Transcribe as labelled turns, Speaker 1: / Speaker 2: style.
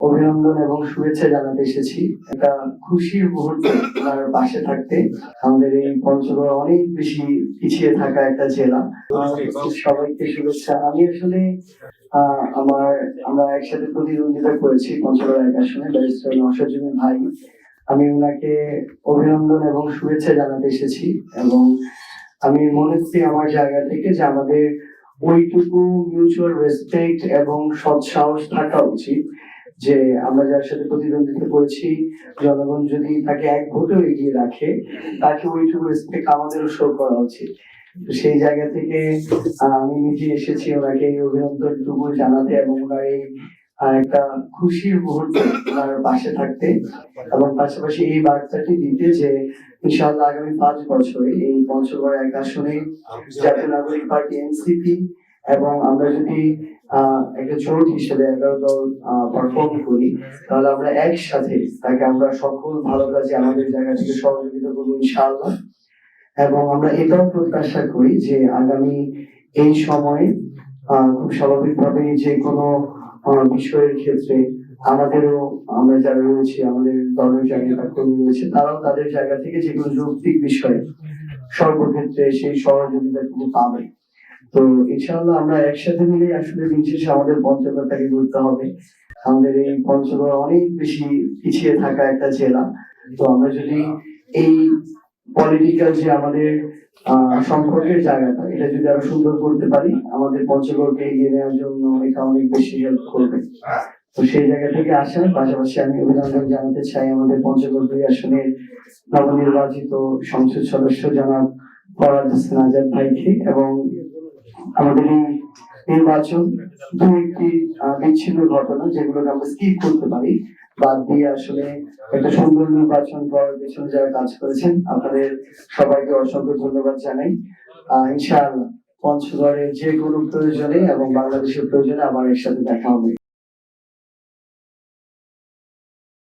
Speaker 1: অভিনন্দন এবং শুভেচ্ছা জানাতে এসেছি। একটা খুশির মুহূর্তে আপনার পাশে থাকতে। আমাদের এই পঞ্চগড় অনেক বেশি পিছিয়ে থাকা একটা জেলা। সবাইকে শুভেচ্ছা। আমি আসলে আমরা একসাথে প্রতিদ্বন্দ্বিতা করেছি পঞ্চগড় এক আসনে, ব্যারিস্টার নওশাদ জমির ভাই। আমি ওনাকে অভিনন্দন এবং শুভেচ্ছা জানাতে এসেছি এবং আমি মনে করি আমার জায়গা থেকে যে আমাদের ওইটুকু মিউচুয়াল রেসপেক্ট এবং সৎ সাহস থাকা উচিত যে আমরা যার সাথে প্রতিদ্বন্দ্বিতা করেছি, জনগণ যদি তাকে এক ভোটেও এগিয়ে রাখে, তাকে ওইটুকু রেসপেক্ট আমাদেরও শো করা উচিত। তো সেই জায়গা থেকে আমি নিজে এসেছি ওনাকে এই অভিনন্দনটুকু জানাতে এবং ওনার এই একটা খুশির মুহূর্তে ওনার পাশে থাকতে এবং পাশাপাশি এই বার্তাটি দিতে যে ইনশাআল্লাহ আগামী 5 বছরে এই পঞ্চগড় এক আসনে জাতীয় নাগরিক পার্টি এনসিপি এবং আমরা যদি একটা জোট হিসেবে 11 দল পারফর্ম করি, তাহলে আমরা একসাথে তাকে আমরা সকল ভালো কাজে আমাদের জায়গা থেকে সহযোগিতা করবো ইনশাআল্লাহ। এবং আমরা এটাও প্রত্যাশা করি যে আগামী এই সময়ে খুব স্বাভাবিকভাবে যে কোনো বিষয়ের ক্ষেত্রে আমাদেরও, আমরা যারা রয়েছে আমাদের দলের জায়গা কর্মী রয়েছে, তারাও তাদের জায়গা থেকে যে কোনো যৌক্তিক বিষয়ে সর্বক্ষেত্রে সেই সহযোগিতা কিন্তু পাবে। তো ইনশাআল্লাহ আমরা একসাথে মিলে আসলে দিন শেষে আমাদের পঞ্চগড়টাকে করতে হবে। আমাদের এই পঞ্চগড় অনেক বেশি পিছিয়ে থাকা একটা জেলা। তো আমরা যদি এই পলিটিক্যাল যে আমাদের সম্পর্কের জায়গাটা, এটা যদি আরো সুন্দর করতে পারি, আমাদের পঞ্চগড়কে এগিয়ে নেওয়ার জন্য এটা অনেক বেশি হেল্প করবে। তো সেই জায়গা থেকে আসার পাশাপাশি আমি অভিনন্দন জানাতে চাই আমাদের পঞ্চগড় 2 আসনের নবনির্বাচিত সংসদ সদস্য জনাব ফরহাদ হোসেন আজাদ ভাইকে। এবং আমাদের এই নির্বাচন দু একটি বিচ্ছিন্ন ঘটনা যেগুলোকে আমরা স্কিপ করতে পারি বাদ দিয়ে আসলে একটা সুন্দর নির্বাচন করার পেছনে যারা কাজ করেছেন, আপনাদের সবাইকে অসংখ্য ধন্যবাদ জানাই। ইনশাআল্লাহ পঞ্চগড়ের যে কোনো প্রয়োজনে এবং বাংলাদেশের প্রয়োজনে আবার এর সাথে দেখা হবে।